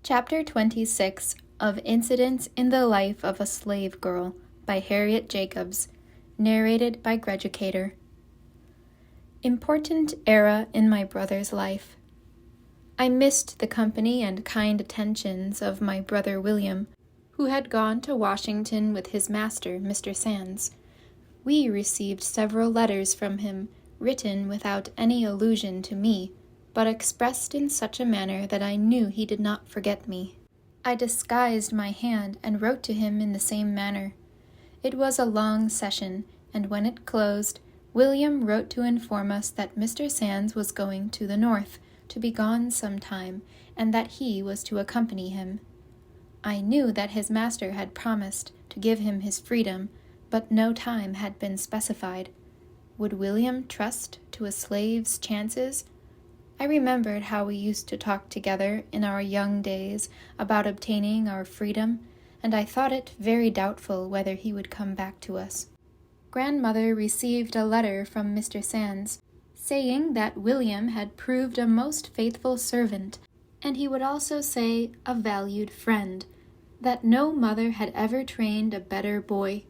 Chapter 26 of Incidents in the Life of a Slave Girl by Harriet Jacobs, narrated by Greducator. Important era in my brother's life. I missed the company and kind attentions of my brother William, who had gone to Washington with his master, Mr. Sands. We received several letters from him, written without any allusion to me, but expressed in such a manner that I knew he did not forget me. I disguised my hand and wrote to him in the same manner. It was a long session, and when it closed, William wrote to inform us that Mr. Sands was going to the North, to be gone some time, and that he was to accompany him. I knew that his master had promised to give him his freedom, but no time had been specified. Would William trust to a slave's chances? I remembered how we used to talk together in our young days about obtaining our freedom, and I thought it very doubtful whether he would come back to us. Grandmother received a letter from Mr. Sands, saying that William had proved a most faithful servant, and he would also say a valued friend, that no mother had ever trained a better boy.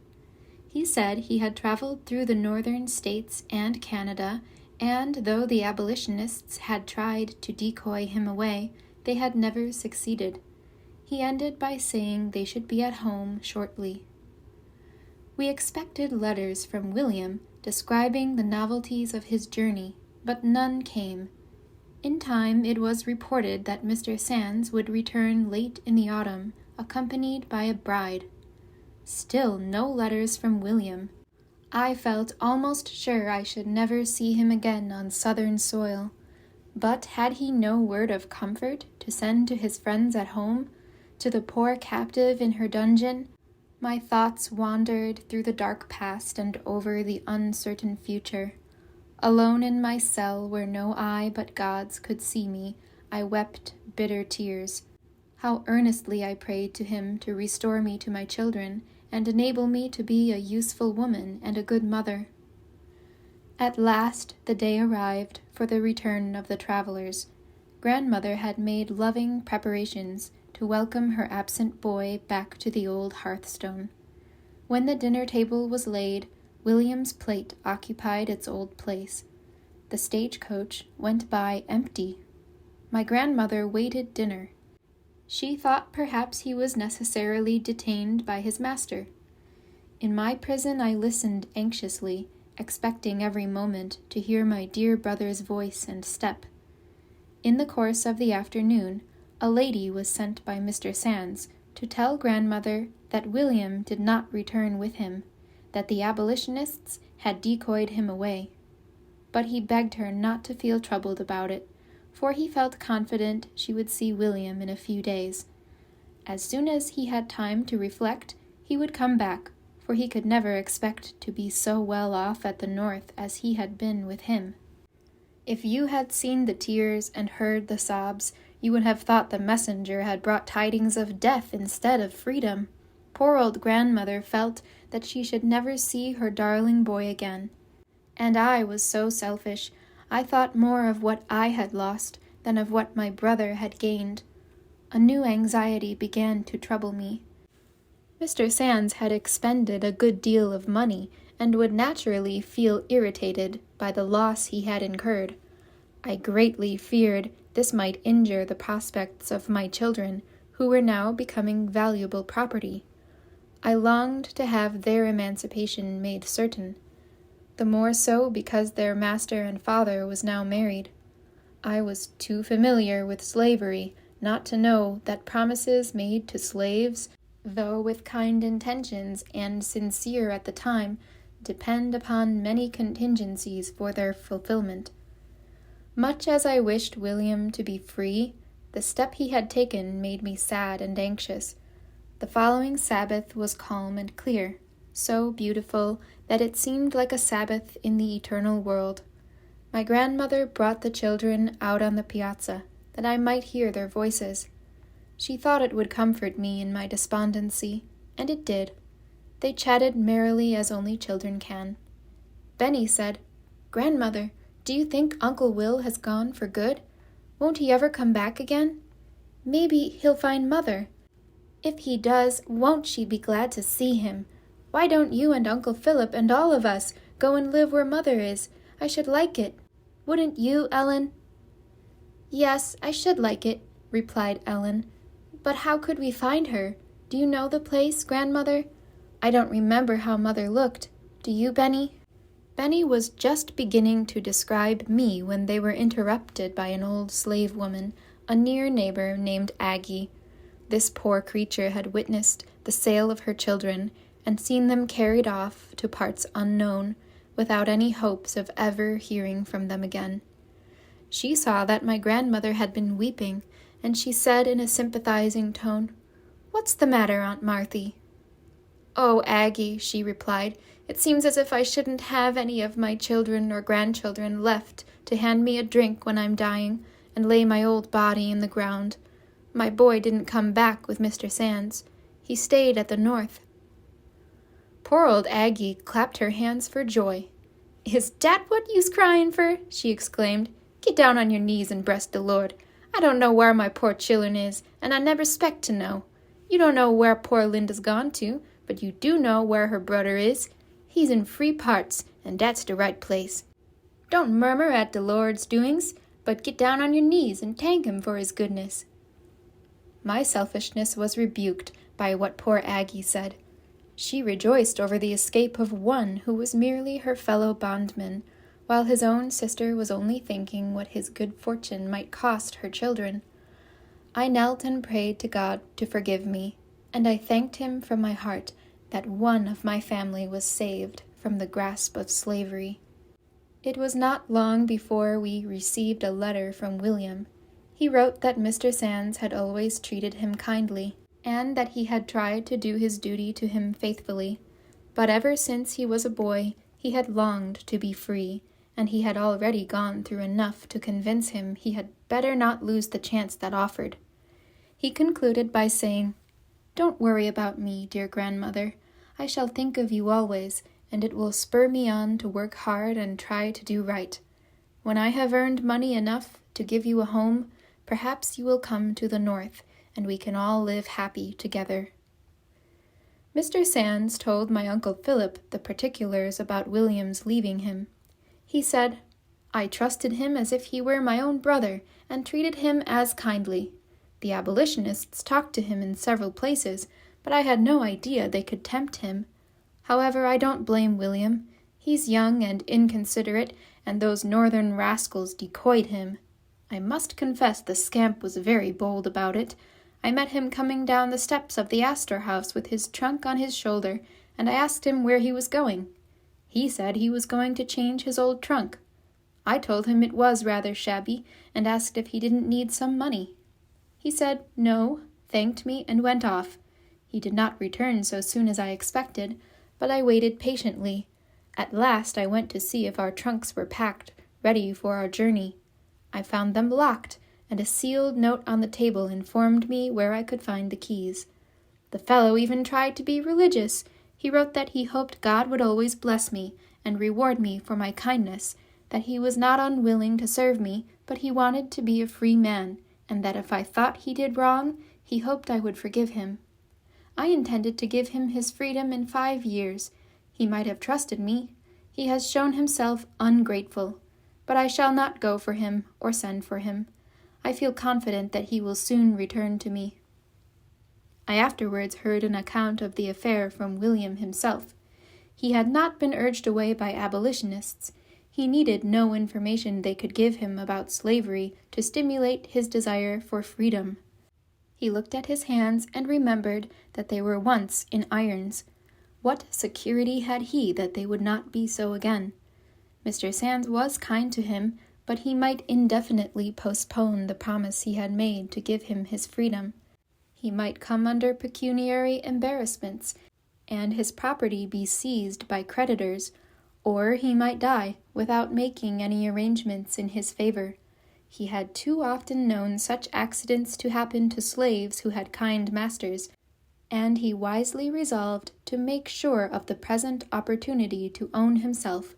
He said he had traveled through the northern states and Canada, and though the abolitionists had tried to decoy him away, they had never succeeded. He ended by saying they should be at home shortly. We expected letters from William describing the novelties of his journey, but none came. In time it was reported that Mr. Sands would return late in the autumn, accompanied by a bride. Still no letters from William. I felt almost sure I should never see him again on southern soil. But had he no word of comfort to send to his friends at home, to the poor captive in her dungeon? My thoughts wandered through the dark past and over the uncertain future. Alone in my cell where no eye but God's could see me, I wept bitter tears. How earnestly I prayed to him to restore me to my children, and enable me to be a useful woman and a good mother. At last the day arrived for the return of the travelers. Grandmother had made loving preparations to welcome her absent boy back to the old hearthstone. When the dinner table was laid, William's plate occupied its old place. The stagecoach went by empty. My grandmother waited dinner. She thought perhaps he was necessarily detained by his master. In my prison I listened anxiously, expecting every moment to hear my dear brother's voice and step. In the course of the afternoon, a lady was sent by Mr. Sands to tell grandmother that William did not return with him, that the abolitionists had decoyed him away. But he begged her not to feel troubled about it, for he felt confident she would see William in a few days. As soon as he had time to reflect, he would come back, for he could never expect to be so well off at the North as he had been with him. If you had seen the tears and heard the sobs, you would have thought the messenger had brought tidings of death instead of freedom. Poor old grandmother felt that she should never see her darling boy again. And I was so selfish, I thought more of what I had lost than of what my brother had gained. A new anxiety began to trouble me. Mr. Sands had expended a good deal of money, and would naturally feel irritated by the loss he had incurred. I greatly feared this might injure the prospects of my children, who were now becoming valuable property. I longed to have their emancipation made certain. The more so because their master and father was now married. I was too familiar with slavery not to know that promises made to slaves, though with kind intentions and sincere at the time, depend upon many contingencies for their fulfillment. Much as I wished William to be free, the step he had taken made me sad and anxious. The following Sabbath was calm and clear, so beautiful that it seemed like a Sabbath in the eternal world. My grandmother brought the children out on the piazza, that I might hear their voices. She thought it would comfort me in my despondency, and it did. They chatted merrily as only children can. Benny said, "Grandmother, do you think Uncle Will has gone for good? Won't he ever come back again?" Maybe he'll find Mother. If he does, won't she be glad to see him? Why don't you and Uncle Philip and all of us go and live where Mother is? I should like it. Wouldn't you, Ellen?" "Yes, I should like it," replied Ellen. "But how could we find her? Do you know the place, Grandmother? I don't remember how Mother looked. Do you, Benny?" Benny was just beginning to describe me when they were interrupted by an old slave woman, a near neighbor named Aggie. This poor creature had witnessed the sale of her children and seen them carried off to parts unknown, without any hopes of ever hearing from them again. She saw that my grandmother had been weeping, and she said in a sympathizing tone, "What's the matter, Aunt Marthy?" "Oh, Aggie," she replied, "it seems as if I shouldn't have any of my children or grandchildren left to hand me a drink when I'm dying and lay my old body in the ground. My boy didn't come back with Mr. Sands. He stayed at the North." Poor old Aggie clapped her hands for joy. "Is dat what you's cryin' for?" she exclaimed. "Get down on your knees and bless the Lord. I don't know where my poor children is, and I never 'spect to know. You don't know where poor Linda's gone to, but you do know where her brother is. He's in free parts, and that's the right place. Don't murmur at the Lord's doings, but get down on your knees and thank him for his goodness." My selfishness was rebuked by what poor Aggie said. She rejoiced over the escape of one who was merely her fellow bondman, while his own sister was only thinking what his good fortune might cost her children. I knelt and prayed to God to forgive me, and I thanked him from my heart that one of my family was saved from the grasp of slavery. It was not long before we received a letter from William. He wrote that Mr. Sands had always treated him kindly, and that he had tried to do his duty to him faithfully. But ever since he was a boy, he had longed to be free, and he had already gone through enough to convince him he had better not lose the chance that offered. He concluded by saying, "Don't worry about me, dear grandmother. I shall think of you always, and it will spur me on to work hard and try to do right. When I have earned money enough to give you a home, perhaps you will come to the North, and we can all live happy together." Mr. Sands told my Uncle Philip the particulars about William's leaving him. He said, "I trusted him as if he were my own brother, and treated him as kindly. The abolitionists talked to him in several places, but I had no idea they could tempt him. However, I don't blame William. He's young and inconsiderate, and those northern rascals decoyed him. I must confess the scamp was very bold about it. I met him coming down the steps of the Astor House with his trunk on his shoulder, and I asked him where he was going. He said he was going to change his old trunk. I told him it was rather shabby, and asked if he didn't need some money. He said no, thanked me, and went off. He did not return so soon as I expected, but I waited patiently. At last I went to see if our trunks were packed, ready for our journey. I found them locked, and a sealed note on the table informed me where I could find the keys. The fellow even tried to be religious. He wrote that he hoped God would always bless me and reward me for my kindness, that he was not unwilling to serve me, but he wanted to be a free man, and that if I thought he did wrong, he hoped I would forgive him. I intended to give him his freedom in 5 years. He might have trusted me. He has shown himself ungrateful, but I shall not go for him or send for him. I feel confident that he will soon return to me." I afterwards heard an account of the affair from William himself. He had not been urged away by abolitionists. He needed no information they could give him about slavery to stimulate his desire for freedom. He looked at his hands and remembered that they were once in irons. What security had he that they would not be so again? Mr. Sands was kind to him, but he might indefinitely postpone the promise he had made to give him his freedom. He might come under pecuniary embarrassments, and his property be seized by creditors, or he might die without making any arrangements in his favor. He had too often known such accidents to happen to slaves who had kind masters, and he wisely resolved to make sure of the present opportunity to own himself.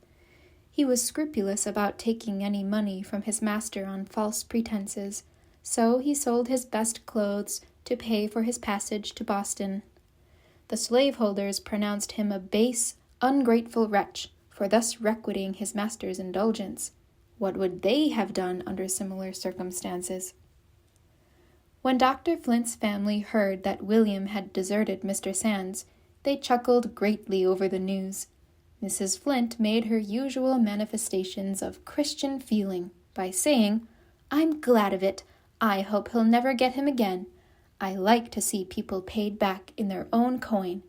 He was scrupulous about taking any money from his master on false pretenses, so he sold his best clothes to pay for his passage to Boston. The slaveholders pronounced him a base, ungrateful wretch for thus requiting his master's indulgence. What would they have done under similar circumstances? When Dr. Flint's family heard that William had deserted Mr. Sands, they chuckled greatly over the news. Mrs. Flint made her usual manifestations of Christian feeling by saying, "I'm glad of it. I hope he'll never get him again. I like to see people paid back in their own coin.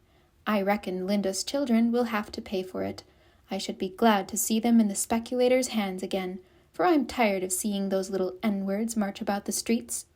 I reckon Linda's children will have to pay for it. I should be glad to see them in the speculators' hands again, for I'm tired of seeing those little N-words march about the streets.